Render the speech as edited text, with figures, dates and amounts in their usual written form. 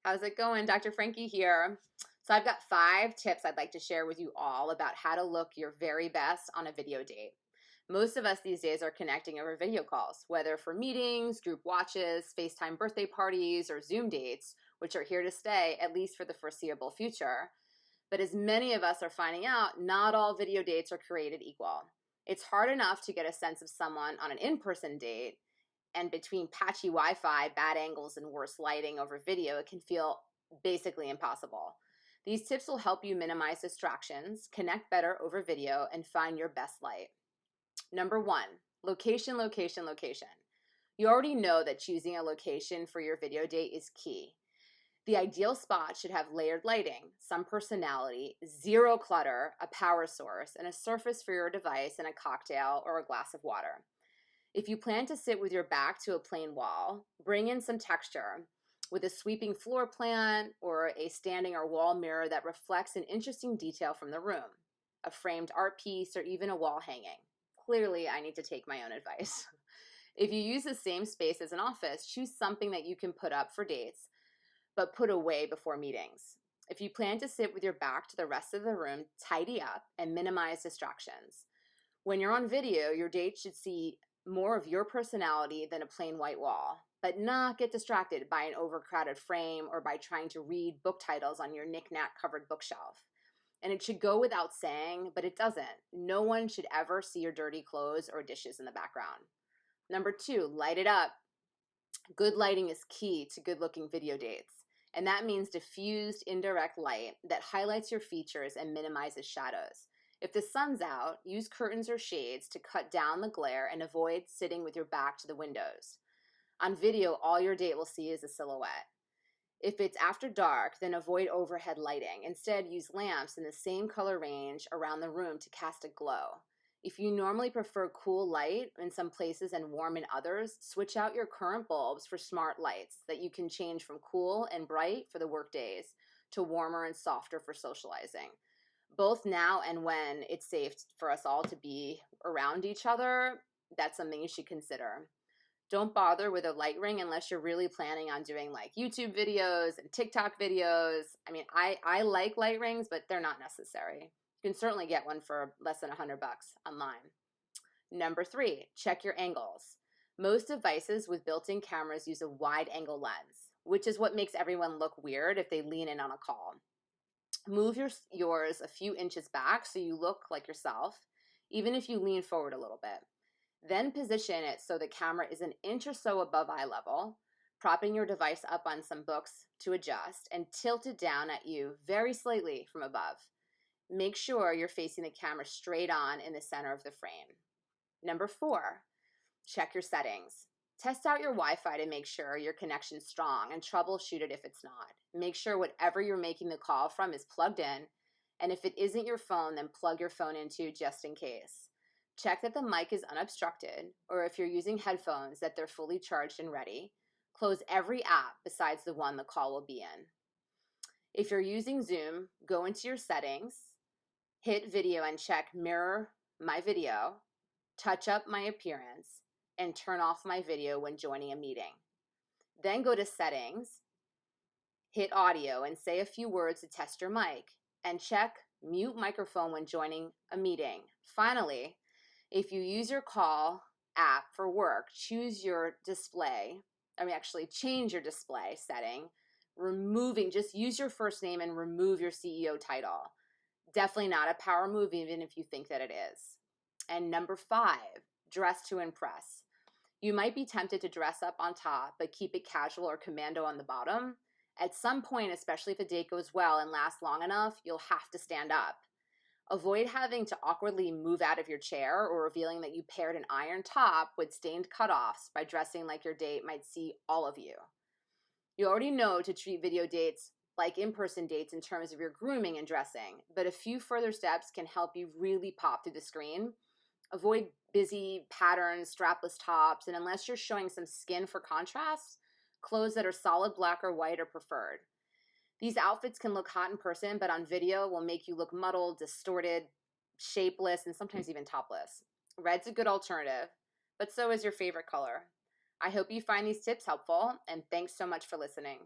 How's it going? Dr. Frankie here. So I've got 5 tips I'd like to share with you all about how to look your very best on a video date. Most of us these days are connecting over video calls, whether for meetings, group watches, FaceTime birthday parties, or Zoom dates, which are here to stay, at least for the foreseeable future. But as many of us are finding out, not all video dates are created equal. It's hard enough to get a sense of someone on an in-person date, and between patchy Wi-Fi, bad angles, and worse lighting over video, it can feel basically impossible. These tips will help you minimize distractions, connect better over video, and find your best light. Number 1, location, location, location. You already know that choosing a location for your video date is key. The ideal spot should have layered lighting, some personality, zero clutter, a power source, and a surface for your device and a cocktail or a glass of water. If you plan to sit with your back to a plain wall, bring in some texture with a sweeping floor plan or a standing or wall mirror that reflects an interesting detail from the room, a framed art piece, or even a wall hanging. Clearly, I need to take my own advice. If you use the same space as an office, choose something that you can put up for dates, but put away before meetings. If you plan to sit with your back to the rest of the room, tidy up and minimize distractions. When you're on video, your date should see more of your personality than a plain white wall, but not get distracted by an overcrowded frame or by trying to read book titles on your knick-knack-covered bookshelf. And it should go without saying, but it doesn't. No one should ever see your dirty clothes or dishes in the background. Number 2, light it up. Good lighting is key to good-looking video dates, and that means diffused, indirect light that highlights your features and minimizes shadows. If the sun's out, use curtains or shades to cut down the glare and avoid sitting with your back to the windows. On video, all your date will see is a silhouette. If it's after dark, then avoid overhead lighting. Instead, use lamps in the same color range around the room to cast a glow. If you normally prefer cool light in some places and warm in others, switch out your current bulbs for smart lights that you can change from cool and bright for the work days to warmer and softer for socializing. Both now and when it's safe for us all to be around each other, that's something you should consider. Don't bother with a light ring unless you're really planning on doing like YouTube videos and TikTok videos. I mean, I like light rings, but they're not necessary. You can certainly get one for less than $100 online. Number 3, check your angles. Most devices with built-in cameras use a wide angle lens, which is what makes everyone look weird if they lean in on a call. Move yours a few inches back so you look like yourself, even if you lean forward a little bit. Then position it so the camera is an inch or so above eye level, propping your device up on some books to adjust, and tilt it down at you very slightly from above. Make sure you're facing the camera straight on in the center of the frame. Number 4, check your settings. Test out your Wi-Fi to make sure your connection's strong and troubleshoot it if it's not. Make sure whatever you're making the call from is plugged in, and if it isn't your phone, then plug your phone into just in case. Check that the mic is unobstructed, or if you're using headphones, that they're fully charged and ready. Close every app besides the one the call will be in. If you're using Zoom, go into your settings, hit video and check mirror my video, touch up my appearance, and turn off my video when joining a meeting. Then go to settings, hit audio, and say a few words to test your mic, and check mute microphone when joining a meeting. Finally, if you use your call app for work, change your display setting, just use your first name and remove your CEO title. Definitely not a power move, even if you think that it is. And number 5, dress to impress. You might be tempted to dress up on top, but keep it casual or commando on the bottom. At some point, especially if the date goes well and lasts long enough, you'll have to stand up. Avoid having to awkwardly move out of your chair or revealing that you paired an iron top with stained cutoffs by dressing like your date might see all of you. You already know to treat video dates like in-person dates in terms of your grooming and dressing, but a few further steps can help you really pop through the screen. Avoid busy patterns, strapless tops, and unless you're showing some skin for contrast, clothes that are solid black or white are preferred. These outfits can look hot in person, but on video will make you look muddled, distorted, shapeless, and sometimes even topless. Red's a good alternative, but so is your favorite color. I hope you find these tips helpful, and thanks so much for listening.